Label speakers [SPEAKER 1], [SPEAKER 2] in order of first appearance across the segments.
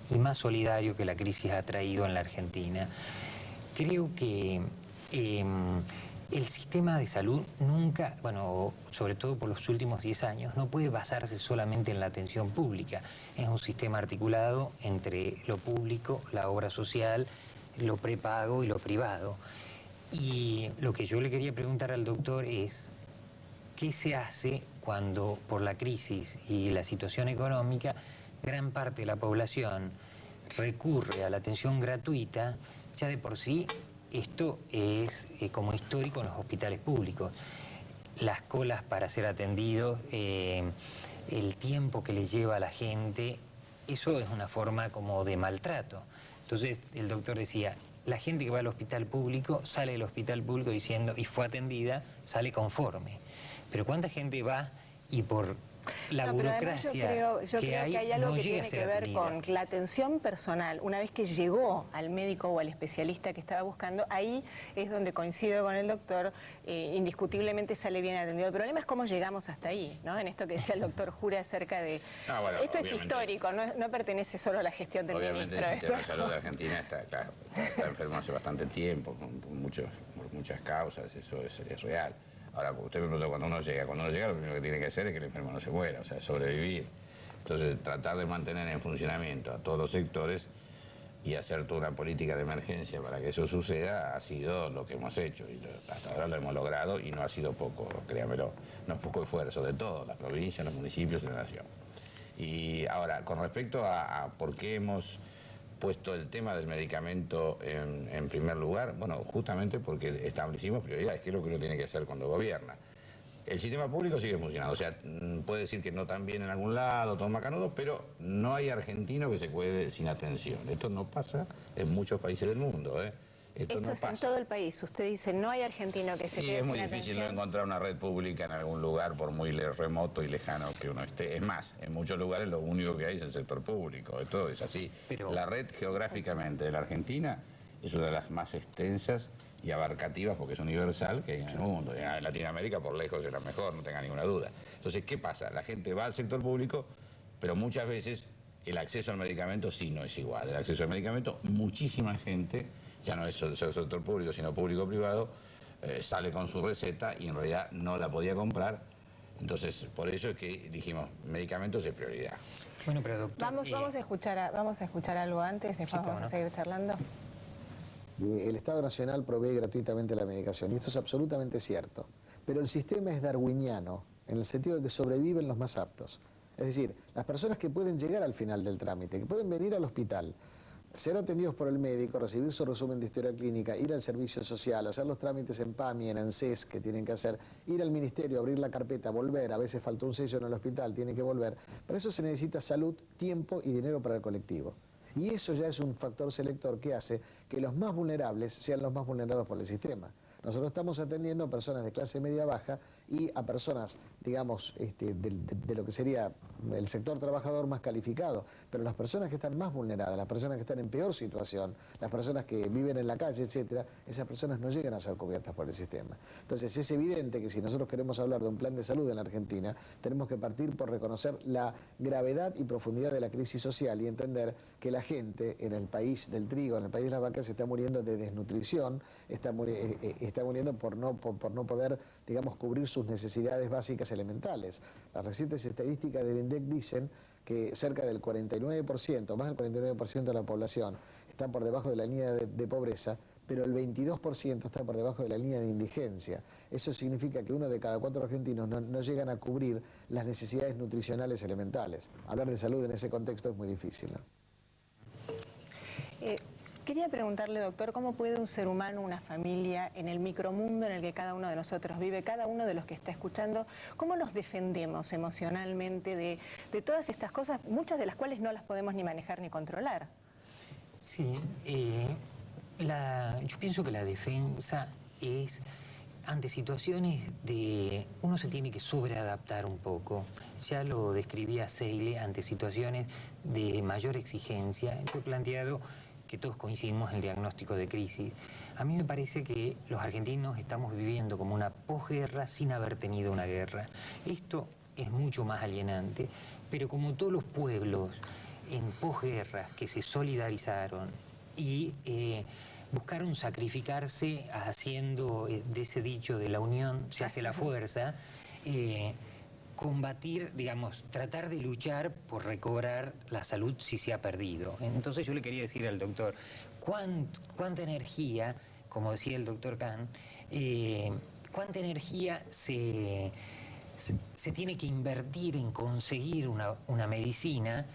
[SPEAKER 1] y más solidario que la crisis ha traído en la Argentina. Creo que el sistema de salud nunca, bueno, sobre todo por los últimos 10 años, no puede basarse solamente en la atención pública. Es un sistema articulado entre lo público, la obra social, lo prepago y lo privado. Y lo que yo le quería preguntar al doctor es, ¿qué se hace cuando por la crisis y la situación económica gran parte de la población recurre a la atención gratuita? Ya de por sí esto es como histórico en los hospitales públicos. Las colas para ser atendidos, el tiempo que le lleva a la gente, eso es una forma como de maltrato. Entonces el doctor decía, la gente que va al hospital público sale del hospital público diciendo, y fue atendida, sale conforme. Pero ¿cuánta gente va y por la burocracia
[SPEAKER 2] yo creo que hay algo
[SPEAKER 1] no
[SPEAKER 2] que
[SPEAKER 1] llega a
[SPEAKER 2] tiene
[SPEAKER 1] ser
[SPEAKER 2] que ver
[SPEAKER 1] atendida?
[SPEAKER 2] con la atención personal? Una vez que llegó al médico o al especialista que estaba buscando, ahí es donde coincido con el doctor, indiscutiblemente sale bien atendido. El problema es cómo llegamos hasta ahí, ¿no? En esto que decía el doctor Jura acerca de...
[SPEAKER 3] Bueno,
[SPEAKER 2] esto es histórico, no pertenece solo a la gestión del ministro.
[SPEAKER 3] Obviamente el sistema de salud de Argentina está enfermo hace bastante tiempo, por muchas causas, eso es real. Ahora, usted me preguntó cuando uno llega lo primero que tiene que hacer es que el enfermo no se muera, o sea, sobrevivir. Entonces, tratar de mantener en funcionamiento a todos los sectores y hacer toda una política de emergencia para que eso suceda ha sido lo que hemos hecho. Y hasta ahora lo hemos logrado y no ha sido poco, créamelo, no es poco esfuerzo de todos, las provincias, los municipios y la nación. Y ahora, con respecto a por qué hemos puesto el tema del medicamento en primer lugar, bueno, justamente porque establecimos prioridades, que es lo que uno tiene que hacer cuando gobierna. El sistema público sigue funcionando, o sea, puede decir que no tan bien en algún lado, todo macanudo, pero no hay argentino que se quede sin atención. Esto no pasa en muchos países del mundo, ¿eh? Esto no
[SPEAKER 2] es
[SPEAKER 3] pasa
[SPEAKER 2] en todo el país. Usted dice, no hay argentino que se
[SPEAKER 3] y
[SPEAKER 2] quede
[SPEAKER 3] es muy
[SPEAKER 2] sin
[SPEAKER 3] difícil
[SPEAKER 2] atención.
[SPEAKER 3] no encontrar una red pública en algún lugar, por muy remoto y lejano que uno esté. Es más, en muchos lugares lo único que hay es el sector público. Esto es así.
[SPEAKER 1] Pero...
[SPEAKER 3] La red geográficamente de la Argentina es una de las más extensas y abarcativas, porque es universal, que hay en el mundo. En Latinoamérica por lejos es la mejor, no tenga ninguna duda. Entonces, ¿qué pasa? La gente va al sector público, pero muchas veces el acceso al medicamento sí no es igual. El acceso al medicamento, muchísima gente, ya no es solo el sector público, sino público-privado, sale con su receta y en realidad no la podía comprar. Entonces, por eso es que dijimos, medicamentos es prioridad.
[SPEAKER 1] Bueno, pero doctor...
[SPEAKER 2] Vamos a escuchar algo antes, después vamos a seguir charlando.
[SPEAKER 4] El Estado Nacional provee gratuitamente la medicación, y esto es absolutamente cierto. Pero el sistema es darwiniano, en el sentido de que sobreviven los más aptos. Es decir, las personas que pueden llegar al final del trámite, que pueden venir al hospital, ser atendidos por el médico, recibir su resumen de historia clínica, ir al servicio social, hacer los trámites en PAMI, en ANSES que tienen que hacer, ir al ministerio, abrir la carpeta, volver, a veces faltó un sello en el hospital, tiene que volver. Para eso se necesita salud, tiempo y dinero para el colectivo. Y eso ya es un factor selector que hace que los más vulnerables sean los más vulnerados por el sistema. Nosotros estamos atendiendo a personas de clase media-baja y a personas, digamos, de lo que sería el sector trabajador más calificado. Pero las personas que están más vulneradas, las personas que están en peor situación, las personas que viven en la calle, etcétera, esas personas no llegan a ser cubiertas por el sistema. Entonces es evidente que si nosotros queremos hablar de un plan de salud en la Argentina, tenemos que partir por reconocer la gravedad y profundidad de la crisis social y entender que la gente en el país del trigo, en el país de las vacas, se está muriendo de desnutrición, está muriendo por no poder, digamos, cubrir sus necesidades básicas elementales. Las recientes estadísticas del INDEC dicen que cerca del 49%, más del 49% de la población está por debajo de la línea de pobreza, pero el 22% está por debajo de la línea de indigencia. Eso significa que 1 de cada 4 argentinos no llegan a cubrir las necesidades nutricionales elementales. Hablar de salud en ese contexto es muy difícil, ¿no?
[SPEAKER 2] Quería preguntarle, doctor, ¿cómo puede un ser humano, una familia, en el micromundo en el que cada uno de nosotros vive, cada uno de los que está escuchando, cómo nos defendemos emocionalmente de todas estas cosas, muchas de las cuales no las podemos ni manejar ni controlar?
[SPEAKER 1] Sí, yo pienso que la defensa es ante situaciones de... Uno se tiene que sobreadaptar un poco. Ya lo describía Seile, ante situaciones de mayor exigencia. Yo he planteado que todos coincidimos en el diagnóstico de crisis. A mí me parece que los argentinos estamos viviendo como una posguerra sin haber tenido una guerra. Esto es mucho más alienante, pero como todos los pueblos en posguerra que se solidarizaron y buscaron sacrificarse haciendo de ese dicho de la unión se hace la fuerza, combatir, digamos, tratar de luchar por recobrar la salud si se ha perdido. Entonces yo le quería decir al doctor, ¿cuánta energía, como decía el doctor Kahn, cuánta energía se tiene que invertir en conseguir una medicina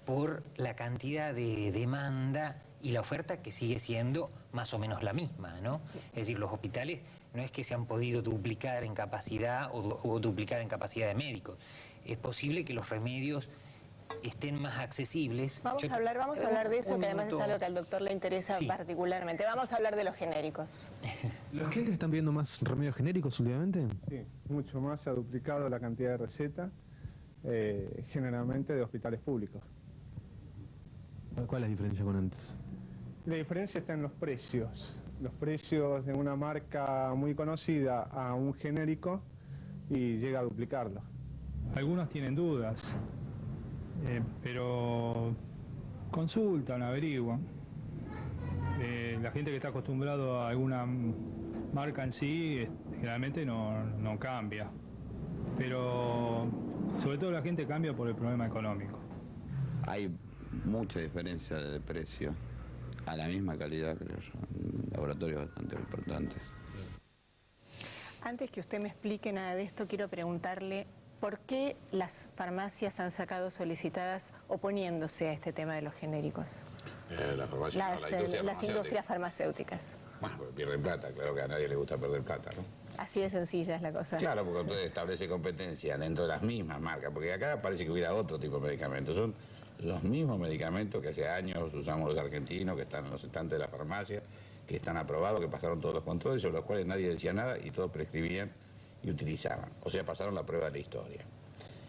[SPEAKER 1] por la cantidad de demanda y la oferta que sigue siendo más o menos la misma, ¿no? Es decir, los hospitales no es que se han podido duplicar en capacidad o duplicar en capacidad de médicos. Es posible que los remedios estén más accesibles.
[SPEAKER 2] Vamos a hablar de eso, que además es algo que al doctor le interesa particularmente. Vamos a hablar de los genéricos.
[SPEAKER 5] ¿Los clientes están viendo más remedios genéricos últimamente?
[SPEAKER 6] Sí, mucho más, se ha duplicado la cantidad de recetas, generalmente de hospitales públicos.
[SPEAKER 5] ¿Cuál es la diferencia con antes?
[SPEAKER 6] La diferencia está en los precios. Los precios de una marca muy conocida a un genérico y llega a duplicarlo.
[SPEAKER 7] Algunos tienen dudas, pero consultan, averiguan. La gente que está acostumbrado a alguna marca en sí, generalmente no cambia. Pero sobre todo la gente cambia por el problema económico.
[SPEAKER 3] Hay mucha diferencia de precio a la misma calidad, creo yo, laboratorios bastante importantes.
[SPEAKER 2] Antes que usted me explique nada de esto, quiero preguntarle por qué las farmacias han sacado solicitadas oponiéndose a este tema de los genéricos. Las industrias farmacéuticas.
[SPEAKER 3] Bueno, porque pierden plata, claro que a nadie le gusta perder plata, ¿no?
[SPEAKER 2] Así de sencilla es la cosa.
[SPEAKER 3] Claro, porque usted establece competencia dentro de las mismas marcas, porque acá parece que hubiera otro tipo de medicamentos. Son los mismos medicamentos que hace años usamos los argentinos, que están en los estantes de las farmacias, que están aprobados, que pasaron todos los controles, sobre los cuales nadie decía nada y todos prescribían y utilizaban. O sea, pasaron la prueba de la historia.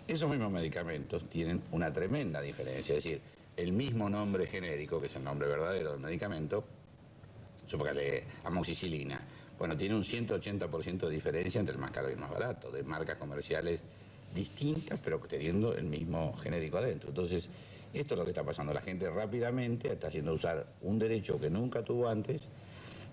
[SPEAKER 3] Esos mismos medicamentos tienen una tremenda diferencia, es decir, el mismo nombre genérico, que es el nombre verdadero del medicamento, supóngale amoxicilina, bueno, tiene un 180% de diferencia entre el más caro y el más barato, de marcas comerciales distintas, pero teniendo el mismo genérico adentro. Entonces, esto es lo que está pasando. La gente rápidamente está haciendo usar un derecho que nunca tuvo antes,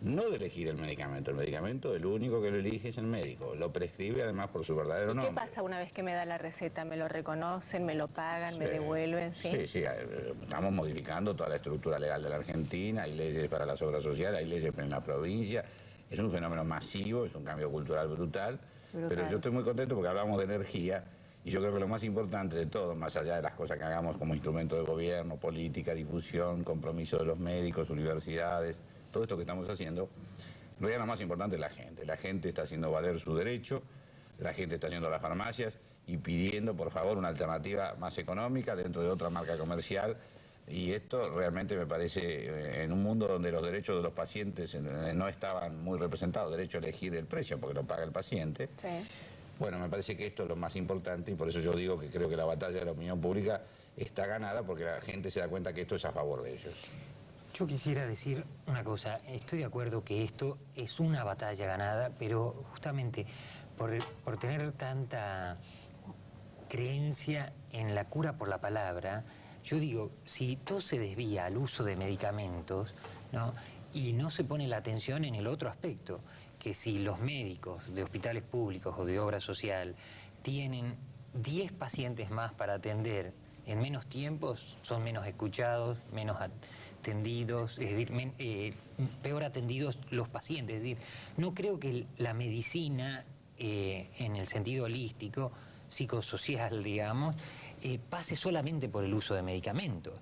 [SPEAKER 3] no de elegir el medicamento. El medicamento, el único que lo elige es el médico. Lo prescribe además por su verdadero nombre.
[SPEAKER 2] ¿Qué pasa una vez que me da la receta? ¿Me lo reconocen, me lo pagan, me devuelven? Sí,
[SPEAKER 3] estamos modificando toda la estructura legal de la Argentina. Hay leyes para las obras sociales, hay leyes en la provincia. Es un fenómeno masivo, es un cambio cultural brutal. Pero yo estoy muy contento porque hablamos de energía. Y yo creo que lo más importante de todo, más allá de las cosas que hagamos como instrumento de gobierno, política, difusión, compromiso de los médicos, universidades, todo esto que estamos haciendo, en realidad lo más importante es la gente. La gente está haciendo valer su derecho, la gente está yendo a las farmacias y pidiendo, por favor, una alternativa más económica dentro de otra marca comercial. Y esto realmente me parece, en un mundo donde los derechos de los pacientes no estaban muy representados, derecho a elegir el precio porque lo paga el paciente.
[SPEAKER 2] Sí.
[SPEAKER 3] Bueno, me parece que esto es lo más importante y por eso yo digo que creo que la batalla de la opinión pública está ganada porque la gente se da cuenta que esto es a favor de ellos.
[SPEAKER 1] Yo quisiera decir una cosa, estoy de acuerdo que esto es una batalla ganada, pero justamente por tener tanta creencia en la cura por la palabra, yo digo, si todo se desvía al uso de medicamentos, ¿no? Y no se pone la atención en el otro aspecto, que si los médicos de hospitales públicos o de obra social tienen 10 pacientes más para atender en menos tiempos, son menos escuchados, menos atendidos, es decir, peor atendidos los pacientes. Es decir, no creo que la medicina, en el sentido holístico, psicosocial, digamos, pase solamente por el uso de medicamentos.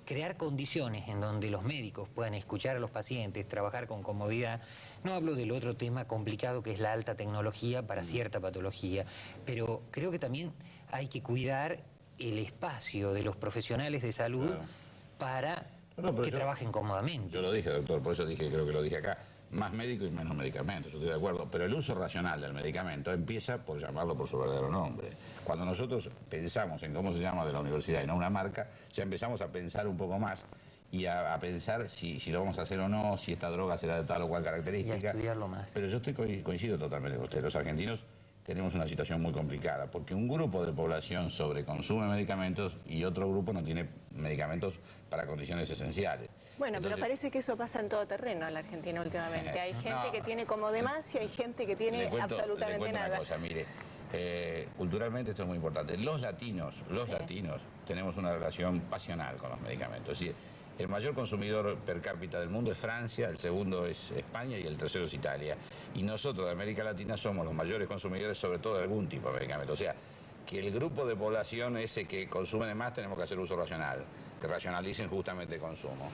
[SPEAKER 1] Crear condiciones en donde los médicos puedan escuchar a los pacientes, trabajar con comodidad. No hablo del otro tema complicado que es la alta tecnología para cierta patología, pero creo que también hay que cuidar el espacio de los profesionales de salud para que trabajen cómodamente.
[SPEAKER 3] Yo lo dije, doctor, por eso creo que lo dije acá. Más médico y menos medicamentos, yo estoy de acuerdo, pero el uso racional del medicamento empieza por llamarlo por su verdadero nombre. Cuando nosotros pensamos en cómo se llama de la universidad y no una marca, ya empezamos a pensar un poco más y a pensar si lo vamos a hacer o no, si esta droga será de tal o cual característica.
[SPEAKER 1] Y a estudiarlo más.
[SPEAKER 3] Pero yo coincido totalmente con usted. Los argentinos tenemos una situación muy complicada, porque un grupo de población sobreconsume medicamentos y otro grupo no tiene medicamentos para condiciones esenciales.
[SPEAKER 2] Bueno,
[SPEAKER 3] Entonces,
[SPEAKER 2] pero parece que eso pasa en todo terreno en la Argentina últimamente. Hay gente que tiene como de más y hay gente que tiene absolutamente
[SPEAKER 3] le cuento
[SPEAKER 2] nada.
[SPEAKER 3] una cosa, mire, culturalmente esto es muy importante. Los latinos tenemos una relación pasional con los medicamentos. Es decir, el mayor consumidor per cápita del mundo es Francia, el segundo es España y el tercero es Italia. Y nosotros de América Latina somos los mayores consumidores, sobre todo de algún tipo de medicamento. O sea, que el grupo de población ese que consume de más tenemos que hacer uso racional, que racionalicen justamente el consumo.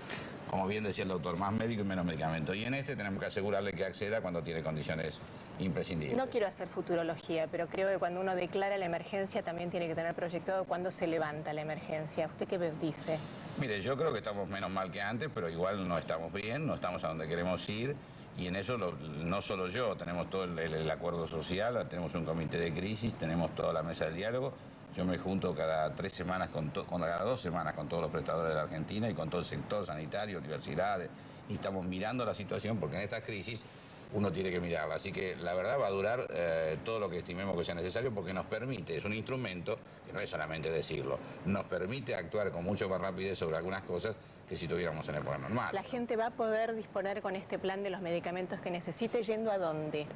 [SPEAKER 3] Como bien decía el doctor, más médico y menos medicamento. Y en este tenemos que asegurarle que acceda cuando tiene condiciones imprescindibles.
[SPEAKER 2] No quiero hacer futurología, pero creo que cuando uno declara la emergencia también tiene que tener proyectado cuándo se levanta la emergencia. ¿Usted qué dice?
[SPEAKER 3] Mire, yo creo que estamos menos mal que antes, pero igual no estamos bien, no estamos a donde queremos ir. Y en eso no solo yo, tenemos todo el acuerdo social, tenemos un comité de crisis, tenemos toda la mesa de diálogo. Yo me junto cada 3 semanas, cada 2 semanas con todos los prestadores de la Argentina y con todo el sector sanitario, universidades, y estamos mirando la situación porque en esta crisis uno tiene que mirarla. Así que la verdad va a durar todo lo que estimemos que sea necesario porque nos permite, es un instrumento, que no es solamente decirlo, nos permite actuar con mucho más rapidez sobre algunas cosas que si tuviéramos en época normal.
[SPEAKER 2] ¿La gente va a poder disponer con este plan de los medicamentos que necesite yendo a dónde?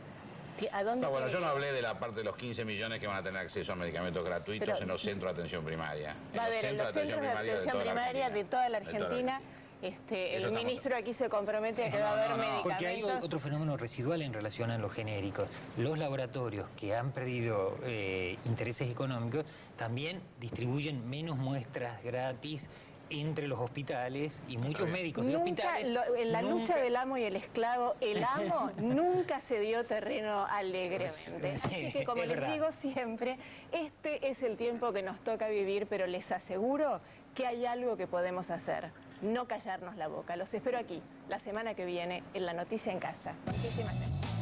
[SPEAKER 2] ¿A dónde?
[SPEAKER 3] No, bueno, yo no hablé de la parte de los 15 millones que van a tener acceso a medicamentos gratuitos en los centros de atención primaria.
[SPEAKER 2] Va a haber en los centros de atención primaria de toda la Argentina. El ministro aquí se compromete a que va a haber medicamentos.
[SPEAKER 1] Porque hay otro fenómeno residual en relación a los genéricos. Los laboratorios que han perdido intereses económicos también distribuyen menos muestras gratis entre los hospitales y muchos médicos de hospitales.
[SPEAKER 2] En la lucha del amo y el esclavo, el amo nunca se dio terreno alegremente. Así que, como les digo siempre, este es el tiempo que nos toca vivir, pero les aseguro que hay algo que podemos hacer. No callarnos la boca. Los espero aquí la semana que viene en La Noticia en Casa. Muchísimas gracias.